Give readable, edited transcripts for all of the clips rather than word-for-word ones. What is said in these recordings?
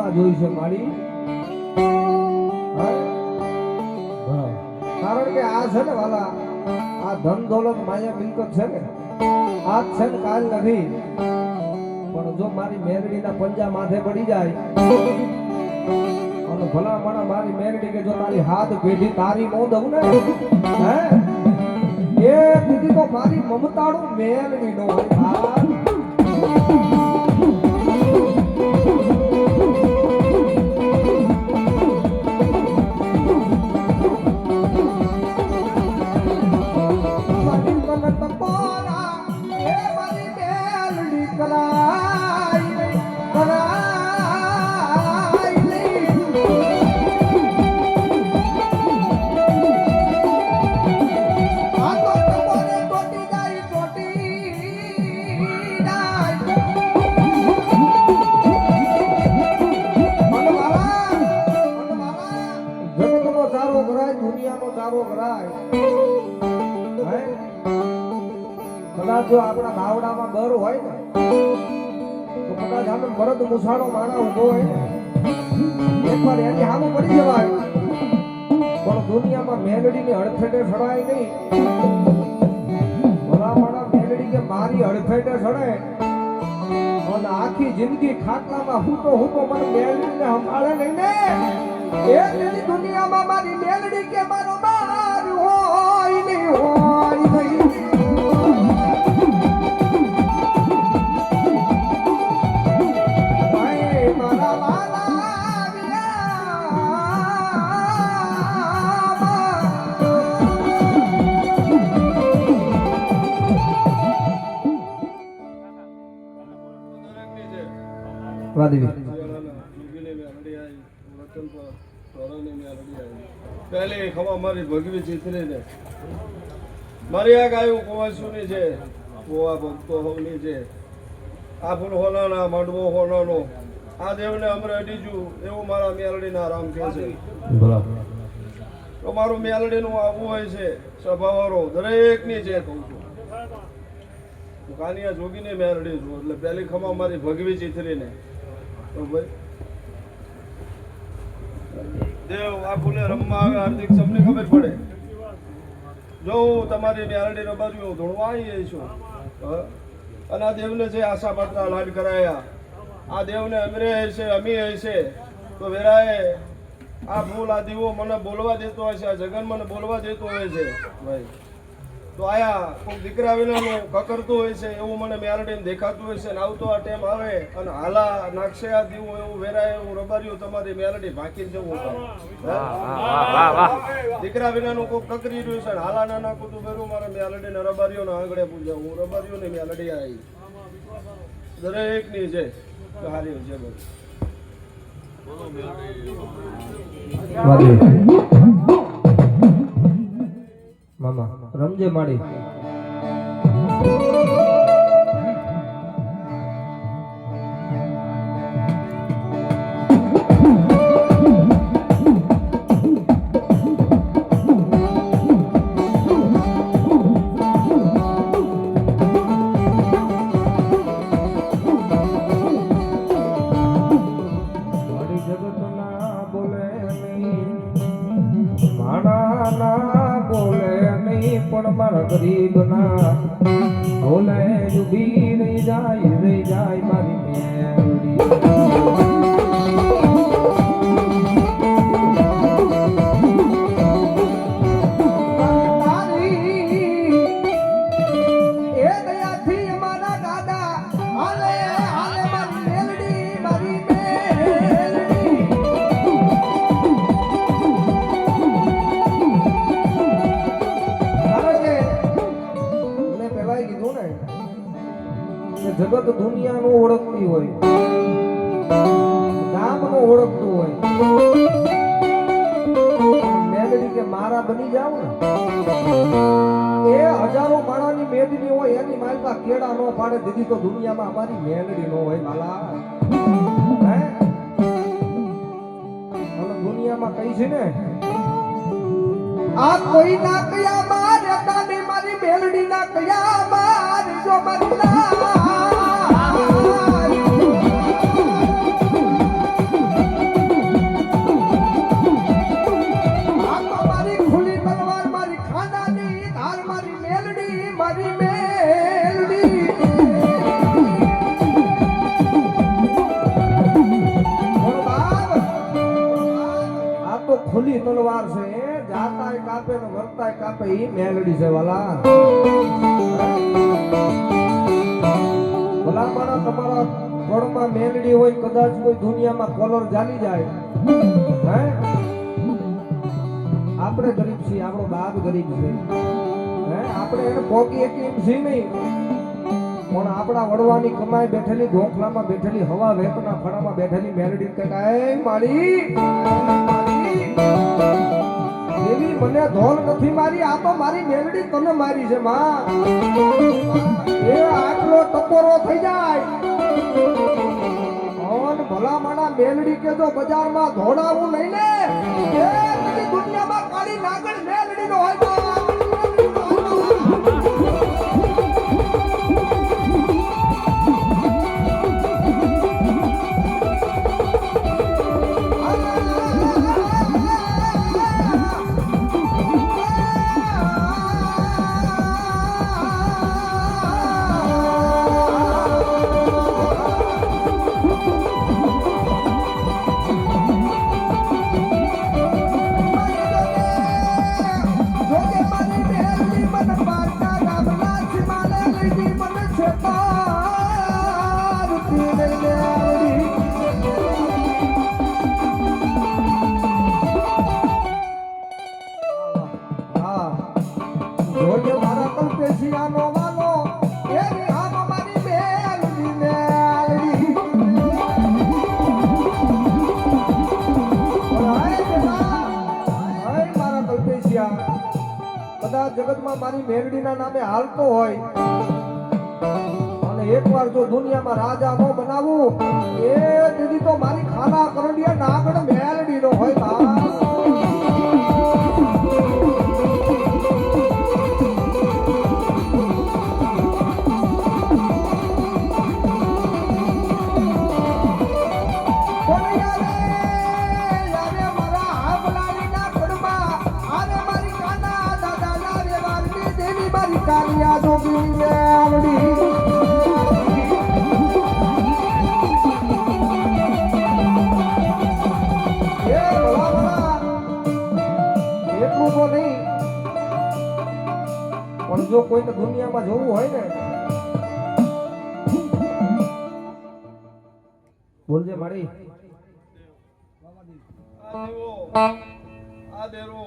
માં જોઈ છે મારી. કારણ કે આ છે ને વાલા, આ ધન દોલત માયા મિલકત છે ને, આજ છે ને કાલ નથી. પણ જો મારી મેરડીના પંજા માથે પડી જાય અને ભલા માણા મારી મેરડી કે જો તારી હાથ પેઢી તારી નો દઉં ને, હે એ દીદી તો મારી મમતાળું મેરડી નો હોય. જો આપણા બાવડામાં બર હોય ને તો કદાચ આને મરદ મુસાડો માણા ઉભો હોય ને એકવાર એની સામે પડી જવાય. પણ દુનિયામાં મેલડીની હડફેટે ચડાય નહીં. ભલા માણા મેલડી કે મારી હડફેટે ચડે અને આખી જિંદગી ખાટલામાં હૂતો મને મેલડીને સંભાળે નહીં ને, એ તેની દુનિયામાં મારી મેલડી કે મારો બાર હોય નહીં હોય નહીં. પહેલે ખબર મારી ભગવી ચિત્રી ને મારી આ ગાયું કુવાસુની છે, કુવા ભક્તો હોની છે. આ ફૂલ હોનાના માંડવો હોનાનો આ દેવને અમરે અડીજું એવું મારા મેલડીના રામ કહે છે. તો મારું મેલડીનું આવું હોય છે સ્વભાવવાળો દરેકની છે. કહું છું કાનિયા જોગીને મેલડી છું એટલે પહેલી ખમા મારી ભગવી ચિત્રીને દેવ આ ફૂલે રમવા આવે હાર્દિક સમને ખબર પડે. જો હું તમારી મેલડી રબારી હું ધોળવા આવી છું અને આ દેવને જે આશા પાત્ર લાડ કરાયા આ દેવને અમરે હશે અમી હશે તો વેરાએ આ ફૂલ આ દીવો મને બોલવા દેતો હશે, આ જગન મને બોલવા દેતો હોય છે ભાઈ. તો આયા કોઈ દીકરા વિનાનું કકરતું હોય છે એવું મને મેલડીને દેખાતું હોય છે ને આવતો આ ટેમ આવે અને હાલા નાખશે આ દીવું એવું વેરાય એવું રબાર્યું તમારી મેલડી ભાંકી જવું દીકરા વિનાનું કોઈ કકરી રહ્યું છે હાલા ના નાખું તું ભેરું મારા મેલડીને રબારીઓને આંગળે પૂજા હું રબારીઓને મેલડી આવી દરેકની છે હારી છે મામા રમજે માડી. પણ મારા ગરીબ ના ભોલે ડૂબી રહી જાય મારી મેરડી. જગત દુનિયાનું ઓળખતી હોય, નામનું ઓળખતું હોય, મેલડી કે મારા બની જાવ ને એ હજારો માણાની મેદની હોય એની માલપા કેડા નો પાડે દીદી તો દુનિયામાં અમારી મેલડી નો હોય માલા. હે દુનિયામાં કઈ છે ને આ કોઈ ના કયા માર તાને મારી મેલડી ના કયા માર જો મરલા તલવાર છે જાતાય કાપે ને વર્તાય કાપે ઈ મેલડી છે વાલા ભલા માણા તમારા ગોળમાં મેલડી હોય કદાચ કોઈ દુનિયામાં કલર જાલી જાય હે આપણે ગરીબ છીએ આપણો બાપ ગરીબ છે હે આપણે એને પોકી એકી એમ છે નહીં પણ આપણા વડવાની કમાઈ બેઠેલી ગોખલામાં બેઠેલી હવા વેપના ફળામાં બેઠેલી મેલડી કે કાય માડી દેવી મને ધોલ નથી મારી આ તો મારી મેલડી તને મારી છે માં એ આટલો ટકોરો થઈ જાય ઓન ભલા માણા મેલડી કે જો બજારમાં ધોડાવું નહીં ને એ બધી દુનિયામાં કાળી નાગણ મેલડી નો હોય તો જગતમાં મારી મેલડીના નામે હાલતો હોય અને એકવાર જો દુનિયામાં રાજા નો બનાવું એ દીદી તો મારી ખાના કરંડિયા નાગણ મેલડી નો હોય કાલિયા જોગી મેલડી એ ભલા એટલું તો નહીં પણ જો કોઈને દુનિયામાં જોવું હોય ને બોલજે મારી આ દેરો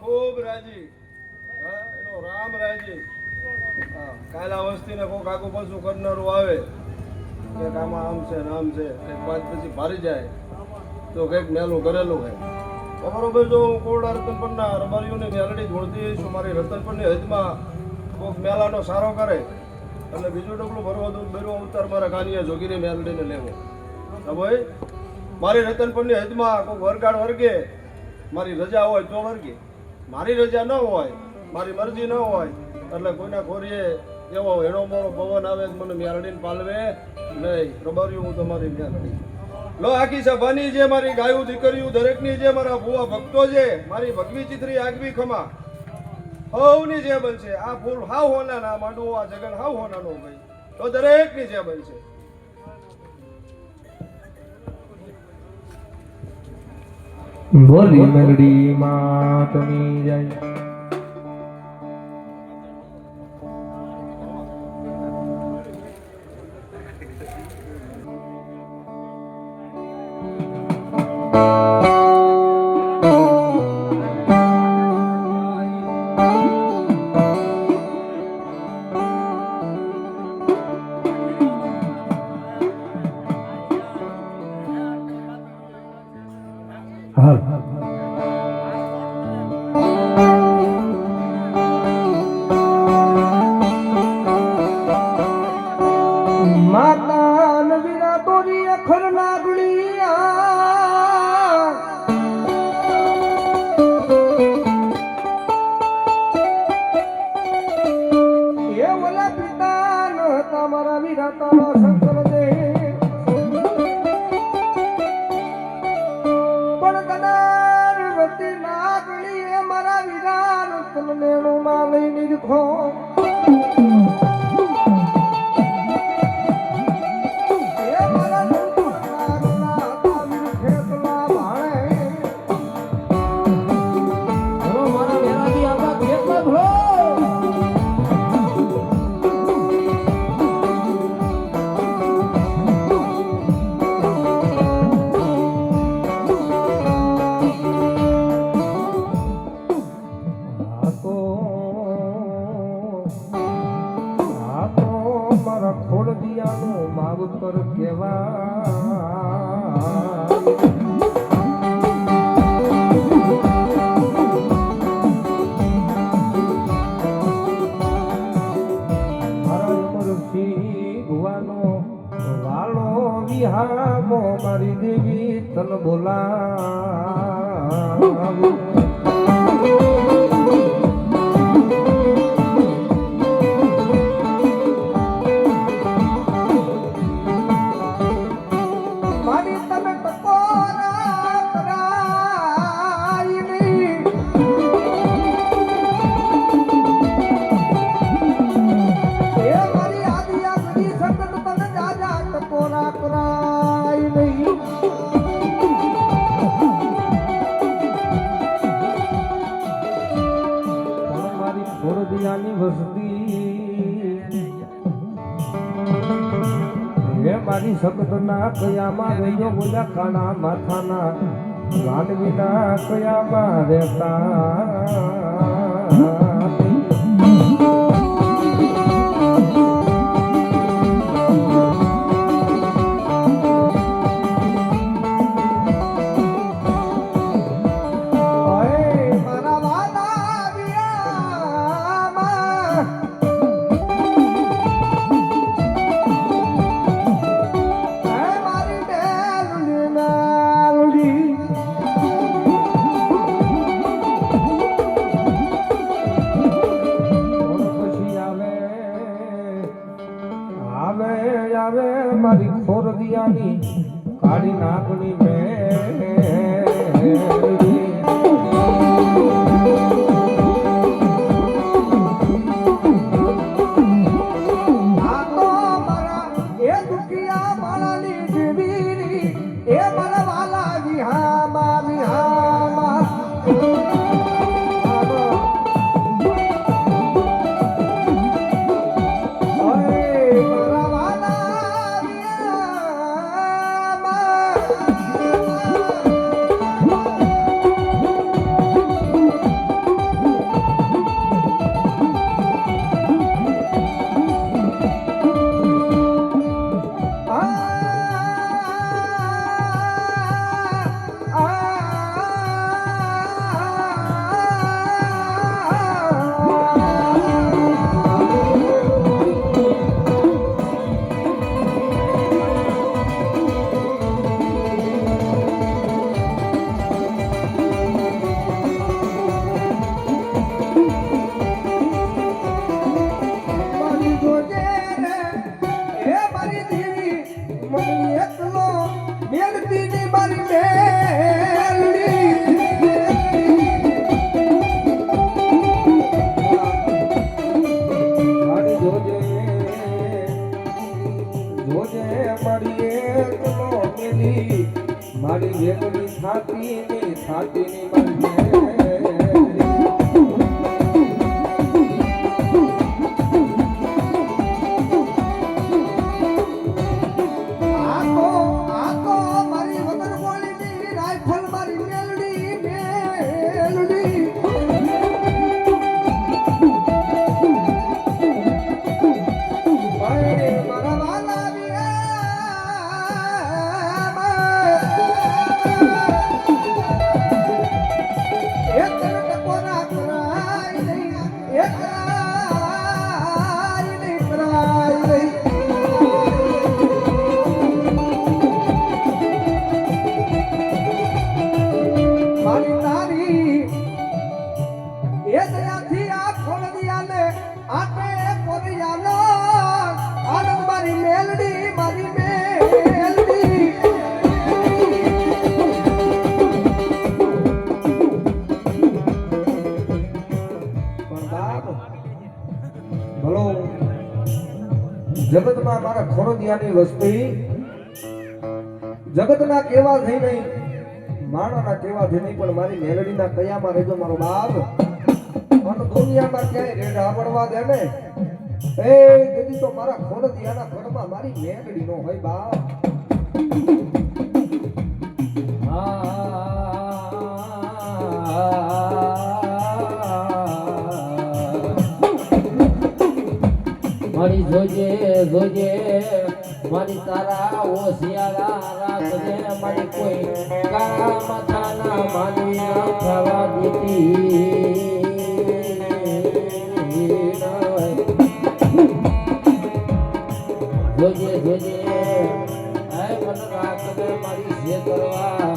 ખૂબ રાજી રામ રાજી કાલા વસ્તી ને કોક આગુ પાછું કરનારું આવે કે આમાં આમ છે ને આમ છે એક વાત પછી ભારી જાય તો કંઈક મેલું કરેલું હોય તો બરોબર જો હું કોરડા રતનપરના રબારીઓને મેલડી જોડતી છું મારી રતનપરની હદમાં કોક મેલાનો સારો કરે એટલે બીજું ડગલું ભરવા દઉં બેરો અવતાર મારા કાનિયા જોગીની મેલડીને લેવો ભાઈ મારી રતનપરની હદમાં કોઈક વરગાડ વર્ગે મારી રજા હોય તો વર્ગે મારી રજા ન હોય મારી મરજી ન હોય એટલે કોઈના ખોરીએ એવો હેણો મોડો પવન આવે મને મેલડીને પાલવે નહીં રબાર્યું હું તમારી મેલડી લો આખી સભાની જે મારી ગાયું દીકરીઓ દરેકની જે મારા ભુવા ભક્તો છે મારી ભગવી ચિત્રી આગવી ખમા હવની જે બનશે આ ફૂલ હાવ હોના ના માંડવો આ જગન હાવ હોનાનો ભાઈ તો દરેકની જે બનશે બોલી મેલડી માતની જાય માતા નવીરા તોરી અખર નાગળિયા એ ઓલા પિતા ન તમારા વીરા તારા શંકર દે પણ કદાર વતી નાગળી એ મારા વીરા તન નેણું માં લઈ નિરખો વિહામો મારી દેવી તન બોલાવ મારી તમે ટકોરા કરાઈ નહીં એ મારી આદિયા બધી સંગત તને જાજા ટકોરા કરાઈ નહીં મારી ખોરદિયાની વસતી હે મારી સખત ના કયામાં રહ્યો બોલા ખાના માથાના ગાન વિના કયામાં રહેતા મારા વાલા વિયામાં મારી બેલડી નાલડી પછી આવે મારી ખોરદિયાની કાળી નાકની મેલડી આ તો મારા એ દુખિયા માળાની દેવીની એ મારા વાલા વિહામા વિહામા ઓય મારા વાલા વિહામા મારી જોજે રે એ મારી દેવી મને એકલો મેલતી ની મારી મેલડી મારી જોજે મારી એકલો મેલી મારી વેગની છાતીની મારી મેલડી આ તો મારી વગર બોલીની રાઇફલ મારી મેલડી મેલડી ઓય મારા વાલા વિયામા એક ટકોરા કરાઈ નહીં એક કરાઈ નહીં મારી તારી એ દયાથી આ ખોલદિયાને આટે કોરિયાનો આનંદ મારી મેલડી પણ બાપ ભલો જગતમાં મારા ખોરદિયાની વસ્તી જગતના કેવા થઈ નહીં માણસના કેવા થઈ નહીં પણ મારી મેલડીના કયામાં રહેજો મારો બાપ અને દુનિયામાં ક્યાંય રેઢા પડવા દે ને એ તેથી તો મારા ખોરદિયાના ઘરમાં મારી મેલડી નો હોય બાપ મારી જોજે મારી તારા ઓશિયારા રાખજે મારી કોઈ કાળા માથાના માનવી ના થવા દીધી જોજે કરવા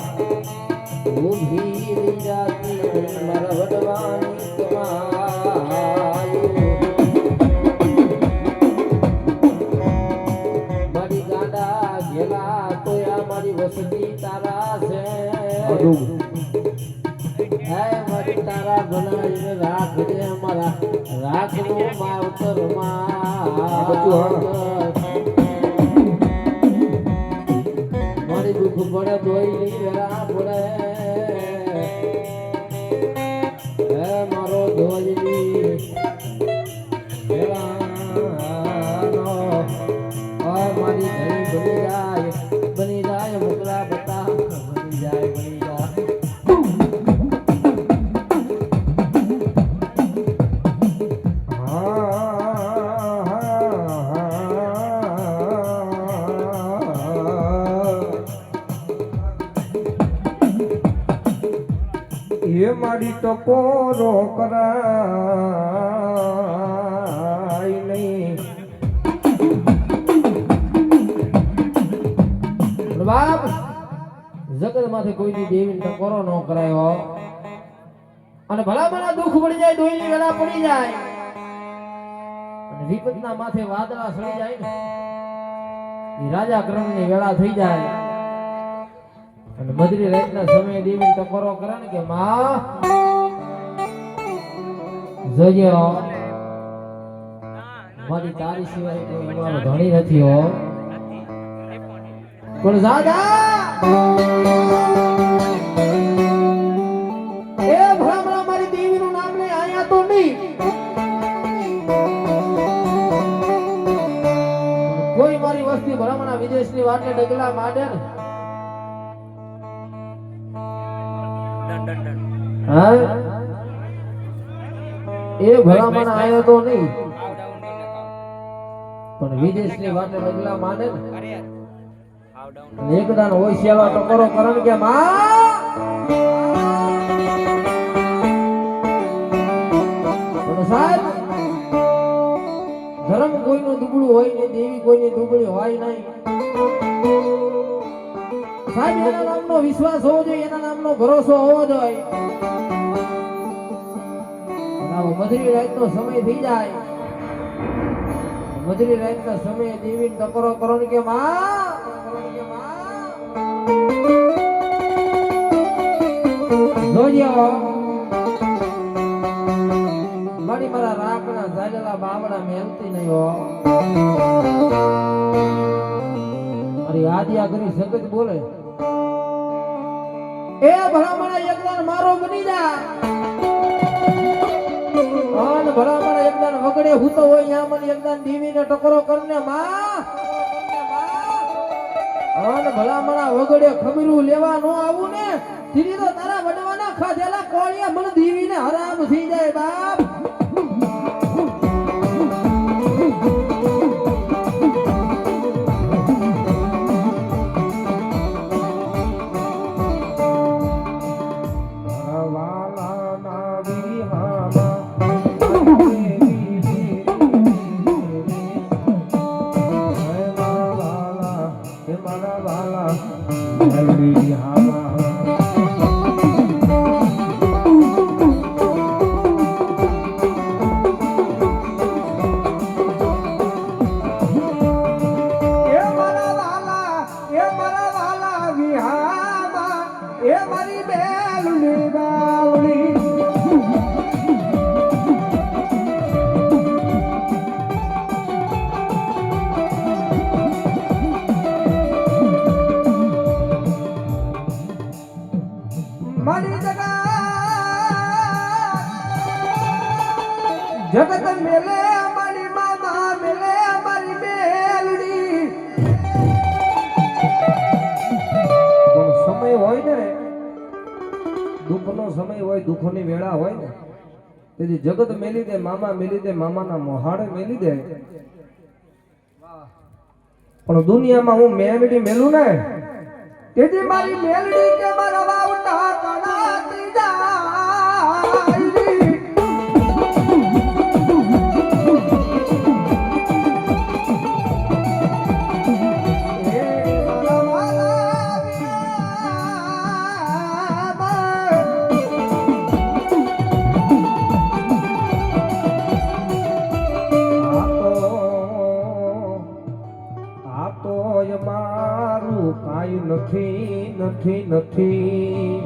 ઊભી રહી જાતી મારા વડવાની કમાયું મારી ગાડા ઘેલા તોય આ મારી વસતી તારા છે હે મારી તારા બનાવીને રાખજે મારા રાખનું માવતર મારી દુઃખ પડે દોઈ વેરા પડે હે મારો ધોઈ વેરાનો મારી ઘણી બની જાય મોકલા બતા બની જાય એ મારી ટકોરો કરાય નહીં બાપ જગત માંથી કોઈની દેવી ટકોરો ન કરાયો અને ભલા દુઃખ પડી જાય દોઈની વેલા પડી જાય અને વિપતના માથે વાદળા સળી જાય ને એ રાજા કર્ણની વેળા થઈ જાય અને મધરી રાતના સમયે દેવી ટકોરો કરે ને કે માં જોજો મારી તારી સિવાય કોઈ મારો ધણી નથી હો પણ દાદા એ ભલા મારી દેવીનું નામ લે આયા તો નહીં કોઈ મારી વસ્તી ભલામણા વિદેશની વાટે ડગલા માંડે ને હા એ ભલામણ આયો તો નહીં પણ વિદેશની વાટે ડગલા માંડે ને એકદાન હોશિયારો ટકોરો કરણ કે માં સાહેબ ધર્મ કોઈનું દુબળું હોય ને દેવી કોઈની દુબળી હોય નહીં સાહેબ એના નામનો વિશ્વાસ હોવો જોઈએ એના નામનો ભરોસો હોવો જોઈએ મધરી રાતનો સમય થઈ જાય મધરી રાતના સમયે દેવી ટકોરો કરો ને કે માં જોજો મારા રાખના ઝાલેલા બાવડા મેલતી નહીં હો મારી આદિયા કરી સગત બોલે એ ભલામણા એકદાન મારો બની જા અન ભલામણા એકદાન વગડે હૂતો હોય યા મને એકદાન દેવીને ટકોરો કરને માં અન ભલામણા વગડે ખબરું લેવા નો આવું ને ધીરી તો તારા વડવાના ખાધેલા કોળિયા મને દેવીને હરામ થઈ જાય બાપ જગત મેલે અમારી મામા મેલે અમારી મેલડી પણ સમય હોય ને દુઃખનો સમય હોય દુઃખની વેળા હોય ને તેથી જગત મેલી દે મામાના મોહાડે મેલી દે પણ દુનિયામાં હું મેલડી મેલું ને તેથી મારી મેલડી કે મારા વાવટા કણાતી જાય માયું નથી નથી નથી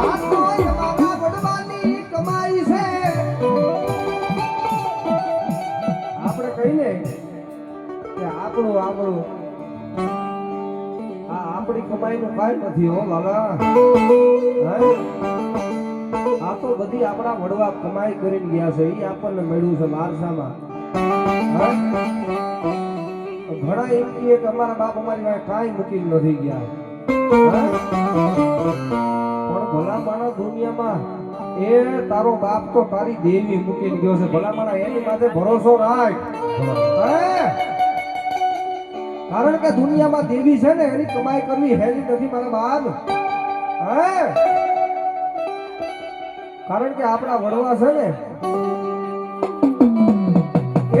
આ તો એવામાં વડવાની કમાઈ છે. આપણે કહીને કે આપણું આપણું આપણી કમાઈનું કાંઈ નથી હો લાલા. હે? આ તો બધી આપણા વડવા કમાઈ કરીને ગયા છે. એ આપણને મળ્યું છે વારસામાં. હે? ઘણા એમ કહે કે અમારા બાપ અમારી પાસે કાંઈ મૂકીને નથી ગયા. હે? પણ ભલા માણસ દુનિયામાં એ તારો બાપ તો તારી દેવી મૂકીને ગયો છે. ભલા માણસ એની માથે ભરોસો રાખ. હે? કારણ કે દુનિયામાં દેવી છે ને એની કમાઈ કરવી હેલી નથી મારા બાપ. હે? કારણ કે આપણા વડવા છે ને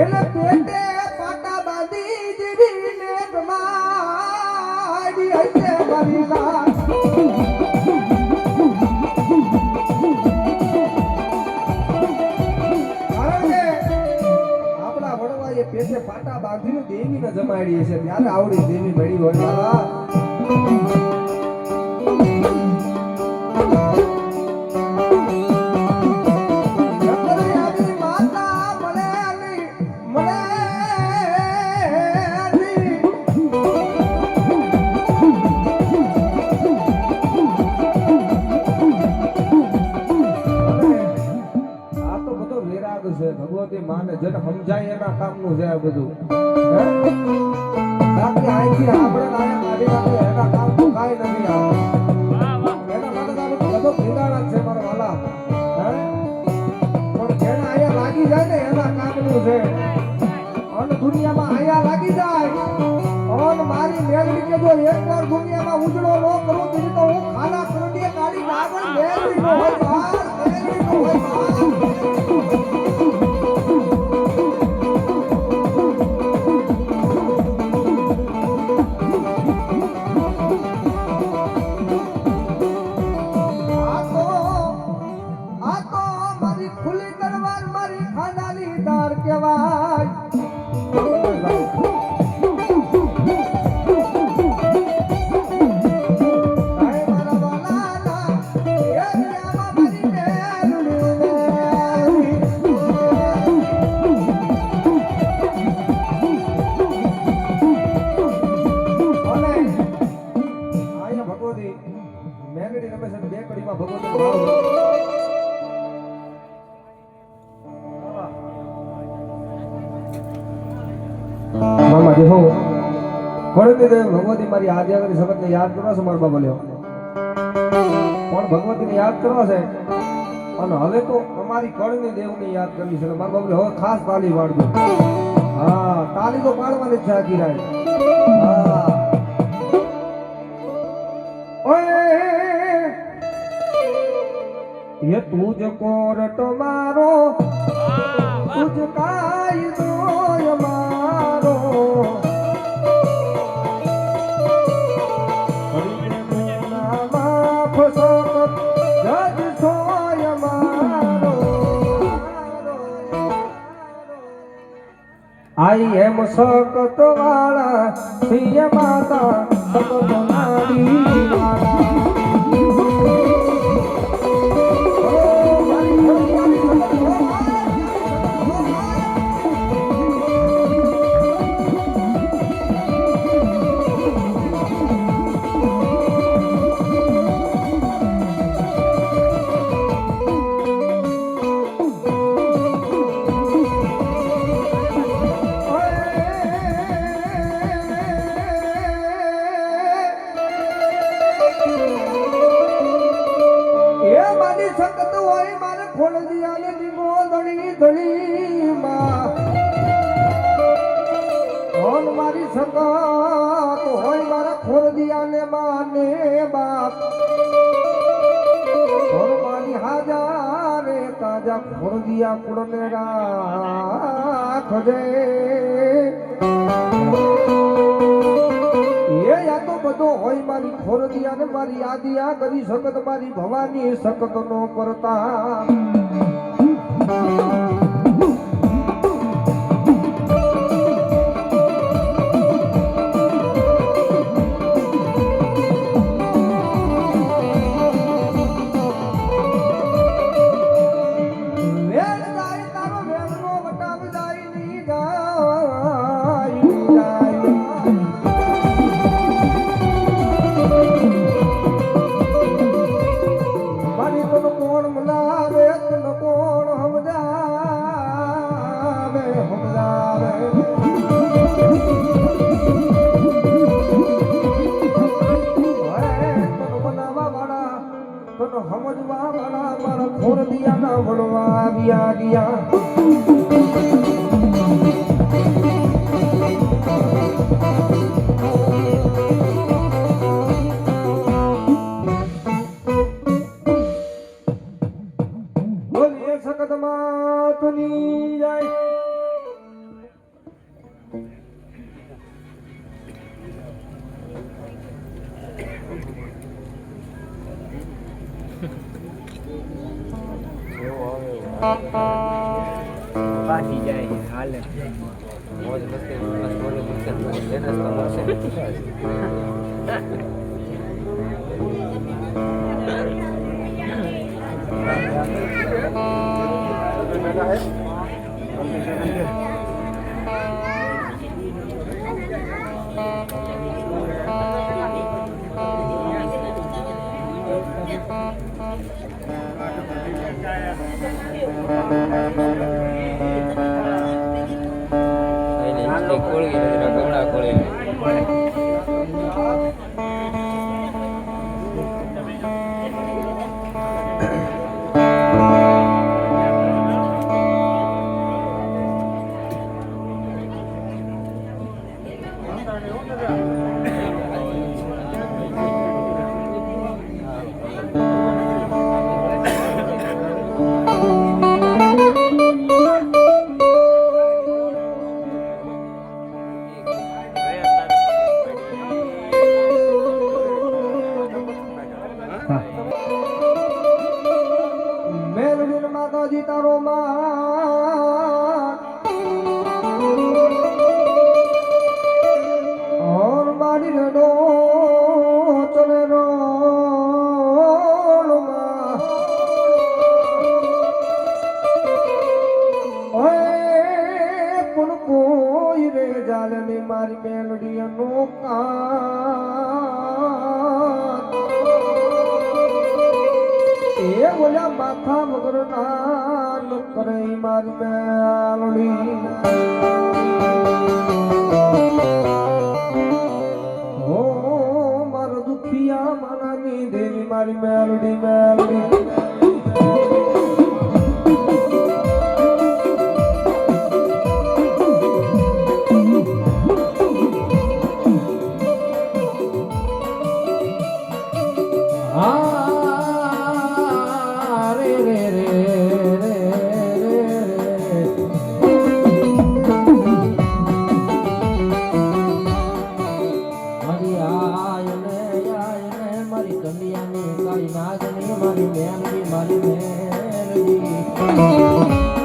એટલે પેટે પાટા બાંધી દીવીને કમાઈ હશે મારી લાલ. કારણ કે આપણા વડવાએ પેટે પાટા બાંધીને દેવીને જમાડી હશે ત્યારે આવડી દેવી મળી હોય મારા. ભગવતી માને જેને સમજાય એના કામનું છે આ બધું. બાકી અહીંથી આપણે આયા કાઢી નાખે એના કામનું કાંઈ નથી. એના માટે તો આ બધું બધો ભીંડાણા જ છે મારા વાલા. પણ જેને અહીંયા લાગી જાય ને એના કામનું છે. અને દુનિયામાં અહીંયા લાગી જાય અને મારી મેલડી કે જો એકવાર દુનિયામાં ઉજળો ન કરું બીજું તો હું ખાના કરોડીએ કાઢી આગળ મેલડી નો હોય બાર મેલડી નો હોય બાર. મામા દેખો ખરેખર ભગવતી મારી આજે આગળ સમજને યાદ કરો છો મારા બાબા લ્યો પણ ભગવતીને યાદ કરો છે અને હવે તો અમારી કળની દેવને યાદ કરવી છે મારા બાબા હવે ખાસ તાલી પાડજો. હા તાલી તો પાડવાની જ છે આખી રાત. હા ઓય ये तुझ कोरट मारो तुझ कायदो मारो हरिने मुना माफ सकत जज सोय मारो आई एम सकत वाला सिय माता सकत नारी वाला મારી સંગત હોય મારા ખોરદિયા ને માને બાપ મારી હાજારે તાજા ખોરદિયા કુળને રાખજે એ યા તો તો હોય મારી ખોરદી અને મારી આદિયા કરી શકત મારી ભવાની શકત નો કરતા સમજવા વાળા મારા ખોર દિયા ના વળવા આવ્યા ગયા બોલીએ સકત માતની જાય પાછી જાય હાલે મોજ મસ્તી મોજ મસ્તી એને મેલડીન માતાજી તારો માં ઓર બાડી રડો ચલે રો કોઈ રે જાલની મારી મેલડી અનોકા એ બોલ્યા માથા વગર ના કરે મારી મેલડી હો મારો દુખિયા માનાની દેવી મારી મેલડી મેલડી મારી નાગની મારી મેલડી